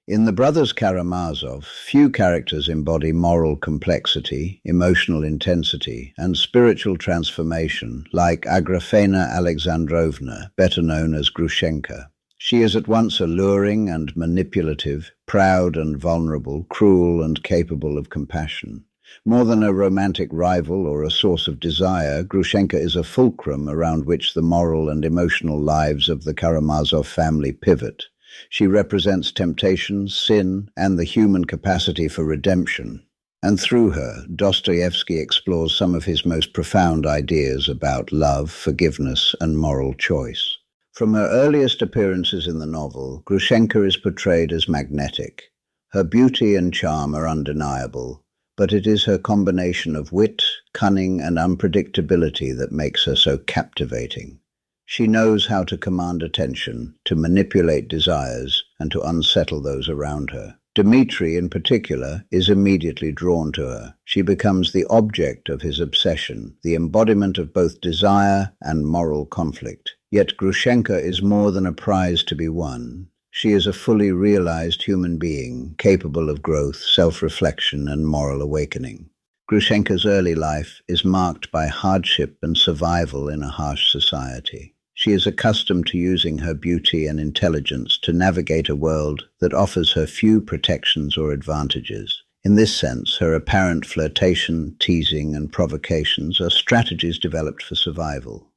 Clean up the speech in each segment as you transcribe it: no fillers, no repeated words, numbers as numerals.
In The Brothers Karamazov, few characters embody moral complexity, emotional intensity, and spiritual transformation like Agrafena Alexandrovna, better known as Grushenka. She is at once alluring and manipulative, proud and vulnerable, cruel and capable of compassion. More than a romantic rival or a source of desire, Grushenka is a fulcrum around which the moral and emotional lives of the Karamazov family pivot. She represents temptation, sin, and the human capacity for redemption. And through her, Dostoevsky explores some of his most profound ideas about love, forgiveness, and moral choice. From her earliest appearances in the novel, Grushenka is portrayed as magnetic. Her beauty and charm are undeniable, but it is her combination of wit, cunning, and unpredictability that makes her so captivating. She knows how to command attention, to manipulate desires, and to unsettle those around her. Dmitri, in particular, is immediately drawn to her. She becomes the object of his obsession, the embodiment of both desire and moral conflict. Yet Grushenka is more than a prize to be won. She is a fully realized human being, capable of growth, self-reflection, and moral awakening. Grushenka's early life is marked by hardship and survival in a harsh society. She is accustomed to using her beauty and intelligence to navigate a world that offers her few protections or advantages. In this sense, her apparent flirtation, teasing, and provocations are strategies developed for survival.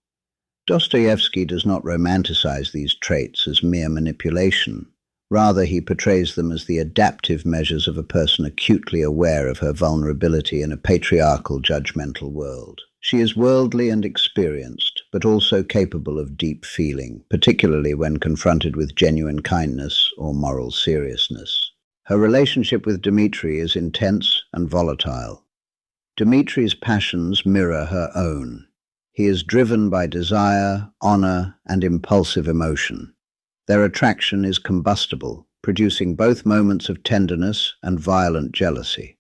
Dostoevsky does not romanticize these traits as mere manipulation. Rather, he portrays them as the adaptive measures of a person acutely aware of her vulnerability in a patriarchal, judgmental world. She is worldly and experienced, but also capable of deep feeling, particularly when confronted with genuine kindness or moral seriousness. Her relationship with Dmitri is intense and volatile. Dmitri's passions mirror her own. He is driven by desire, honor, and impulsive emotion. Their attraction is combustible, producing both moments of tenderness and violent jealousy.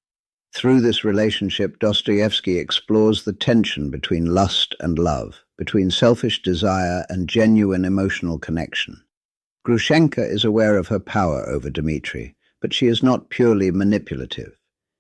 Through this relationship, Dostoevsky explores the tension between lust and love, between selfish desire and genuine emotional connection. Grushenka is aware of her power over Dmitri, but she is not purely manipulative.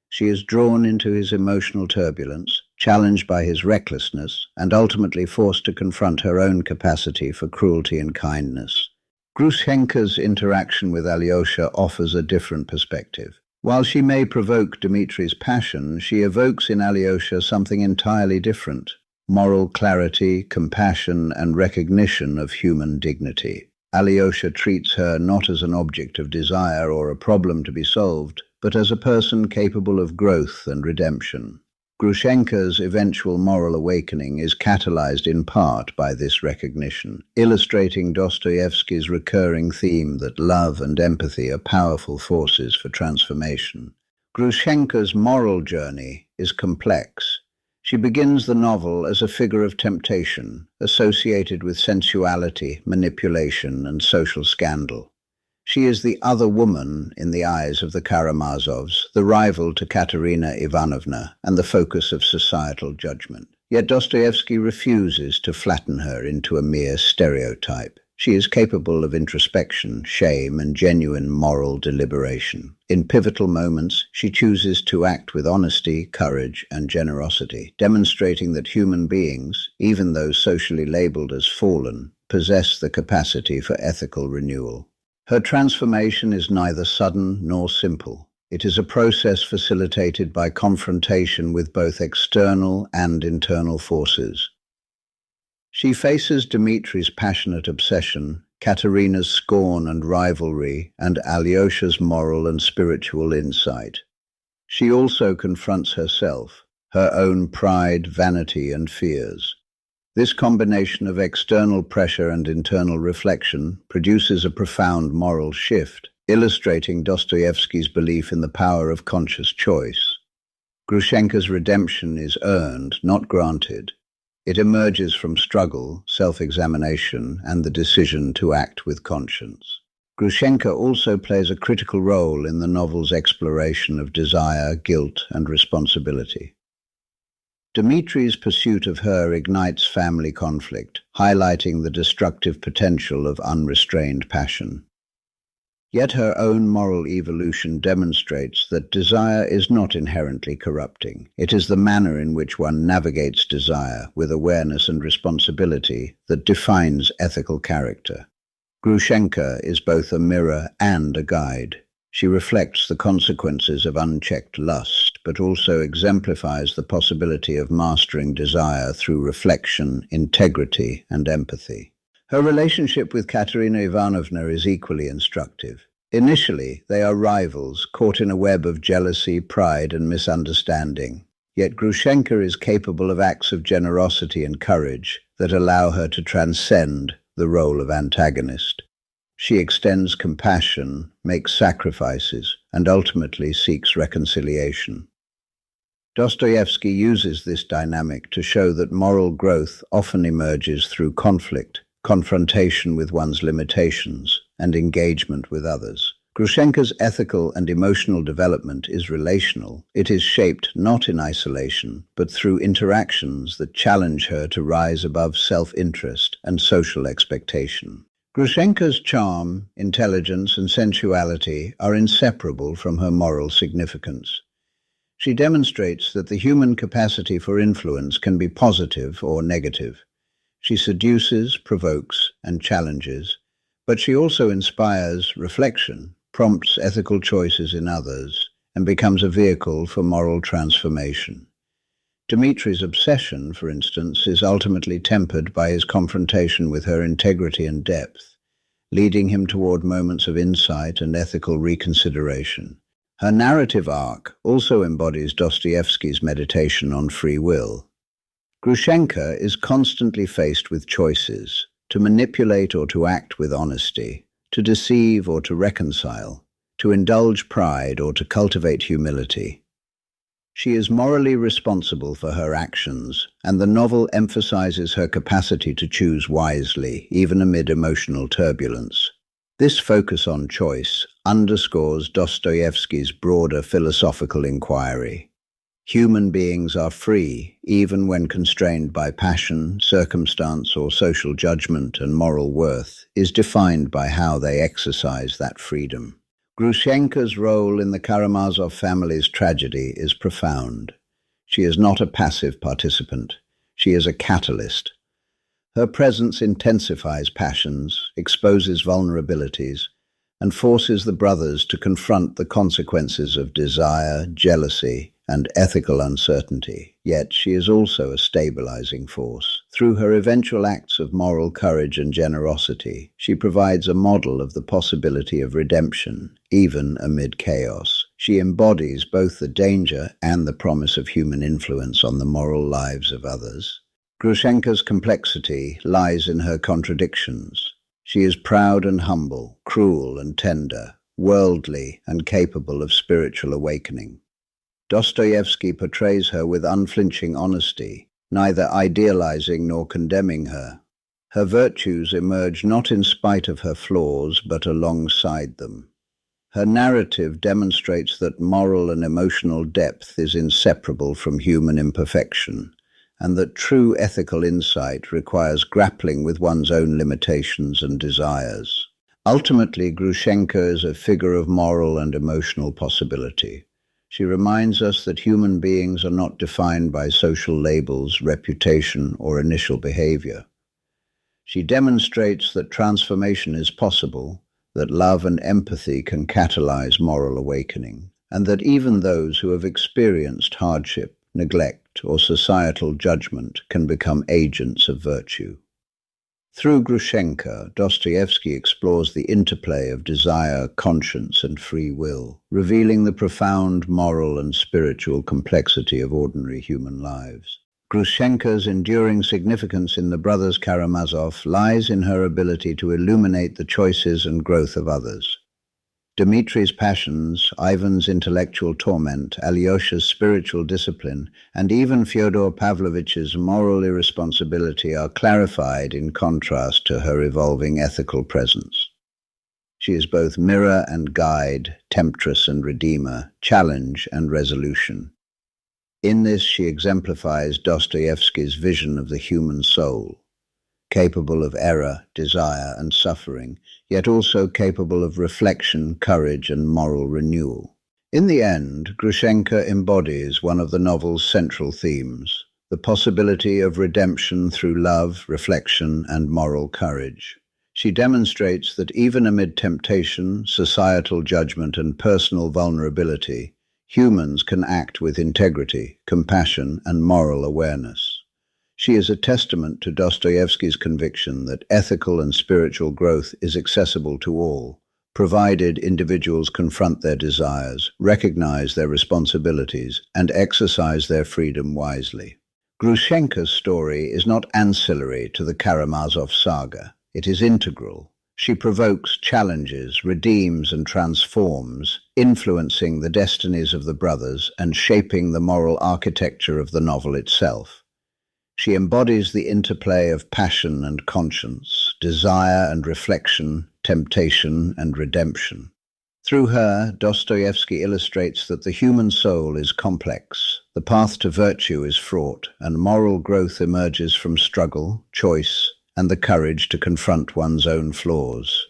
She is drawn into his emotional turbulence, challenged by his recklessness, and ultimately forced to confront her own capacity for cruelty and kindness. Grushenka's interaction with Alyosha offers a different perspective. While she may provoke Dmitri's passion, she evokes in Alyosha something entirely different: moral clarity, compassion, and recognition of human dignity. Alyosha treats her not as an object of desire or a problem to be solved, but as a person capable of growth and redemption. Grushenka's eventual moral awakening is catalyzed in part by this recognition, illustrating Dostoevsky's recurring theme that love and empathy are powerful forces for transformation. Grushenka's moral journey is complex. She begins the novel as a figure of temptation, associated with sensuality, manipulation, and social scandal. She is the other woman in the eyes of the Karamazovs, the rival to Katerina Ivanovna, and the focus of societal judgment. Yet Dostoevsky refuses to flatten her into a mere stereotype. She is capable of introspection, shame, and genuine moral deliberation. In pivotal moments, she chooses to act with honesty, courage, and generosity, demonstrating that human beings, even those socially labeled as fallen, possess the capacity for ethical renewal. Her transformation is neither sudden nor simple. It is a process facilitated by confrontation with both external and internal forces. She faces Dmitri's passionate obsession, Katerina's scorn and rivalry, and Alyosha's moral and spiritual insight. She also confronts herself, her own pride, vanity, and fears. This combination of external pressure and internal reflection produces a profound moral shift, illustrating Dostoevsky's belief in the power of conscious choice. Grushenka's redemption is earned, not granted. It emerges from struggle, self-examination, and the decision to act with conscience. Grushenka also plays a critical role in the novel's exploration of desire, guilt, and responsibility. Dmitri's pursuit of her ignites family conflict, highlighting the destructive potential of unrestrained passion. Yet her own moral evolution demonstrates that desire is not inherently corrupting. It is the manner in which one navigates desire with awareness and responsibility that defines ethical character. Grushenka is both a mirror and a guide. She reflects the consequences of unchecked lust, but also exemplifies the possibility of mastering desire through reflection, integrity, and empathy. Her relationship with Katerina Ivanovna is equally instructive. Initially, they are rivals, caught in a web of jealousy, pride, and misunderstanding. Yet Grushenka is capable of acts of generosity and courage that allow her to transcend the role of antagonist. She extends compassion, makes sacrifices, and ultimately seeks reconciliation. Dostoevsky uses this dynamic to show that moral growth often emerges through conflict, confrontation with one's limitations, and engagement with others. Grushenka's ethical and emotional development is relational. It is shaped not in isolation, but through interactions that challenge her to rise above self-interest and social expectation. Grushenka's charm, intelligence, and sensuality are inseparable from her moral significance. She demonstrates that the human capacity for influence can be positive or negative. She seduces, provokes, and challenges, but she also inspires reflection, prompts ethical choices in others, and becomes a vehicle for moral transformation. Dmitri's obsession, for instance, is ultimately tempered by his confrontation with her integrity and depth, leading him toward moments of insight and ethical reconsideration. Her narrative arc also embodies Dostoevsky's meditation on free will. Grushenka is constantly faced with choices: to manipulate or to act with honesty, to deceive or to reconcile, to indulge pride or to cultivate humility. She is morally responsible for her actions, and the novel emphasizes her capacity to choose wisely, even amid emotional turbulence. This focus on choice underscores Dostoevsky's broader philosophical inquiry. Human beings are free, even when constrained by passion, circumstance, or social judgment, and moral worth is defined by how they exercise that freedom. Grushenka's role in the Karamazov family's tragedy is profound. She is not a passive participant. She is a catalyst. Her presence intensifies passions, exposes vulnerabilities, and forces the brothers to confront the consequences of desire, jealousy, and ethical uncertainty. Yet she is also a stabilizing force. Through her eventual acts of moral courage and generosity, she provides a model of the possibility of redemption, even amid chaos. She embodies both the danger and the promise of human influence on the moral lives of others. Grushenka's complexity lies in her contradictions. She is proud and humble, cruel and tender, worldly and capable of spiritual awakening. Dostoevsky portrays her with unflinching honesty, neither idealizing nor condemning her. Her virtues emerge not in spite of her flaws, but alongside them. Her narrative demonstrates that moral and emotional depth is inseparable from human imperfection, and that true ethical insight requires grappling with one's own limitations and desires. Ultimately, Grushenka is a figure of moral and emotional possibility. She reminds us that human beings are not defined by social labels, reputation, or initial behavior. She demonstrates that transformation is possible, that love and empathy can catalyze moral awakening, and that even those who have experienced hardship, neglect, or societal judgment can become agents of virtue. Through Grushenka, Dostoevsky explores the interplay of desire, conscience, and free will, revealing the profound moral and spiritual complexity of ordinary human lives. Grushenka's enduring significance in the brothers Karamazov lies in her ability to illuminate the choices and growth of others. Dmitri's passions, Ivan's intellectual torment, Alyosha's spiritual discipline, and even Fyodor Pavlovich's moral irresponsibility are clarified in contrast to her evolving ethical presence. She is both mirror and guide, temptress and redeemer, challenge and resolution. In this, she exemplifies Dostoevsky's vision of the human soul. capable of error, desire, and suffering, yet also capable of reflection, courage, and moral renewal. In the end, Grushenka embodies one of the novel's central themes, the possibility of redemption through love, reflection, and moral courage. She demonstrates that even amid temptation, societal judgment, and personal vulnerability, humans can act with integrity, compassion, and moral awareness. She is a testament to Dostoevsky's conviction that ethical and spiritual growth is accessible to all, provided individuals confront their desires, recognize their responsibilities, and exercise their freedom wisely. Grushenka's story is not ancillary to the Karamazov saga. It is integral. She provokes, challenges, redeems, and transforms, influencing the destinies of the brothers and shaping the moral architecture of the novel itself. She embodies the interplay of passion and conscience, desire and reflection, temptation and redemption. Through her, Dostoevsky illustrates that the human soul is complex, the path to virtue is fraught, and moral growth emerges from struggle, choice, and the courage to confront one's own flaws.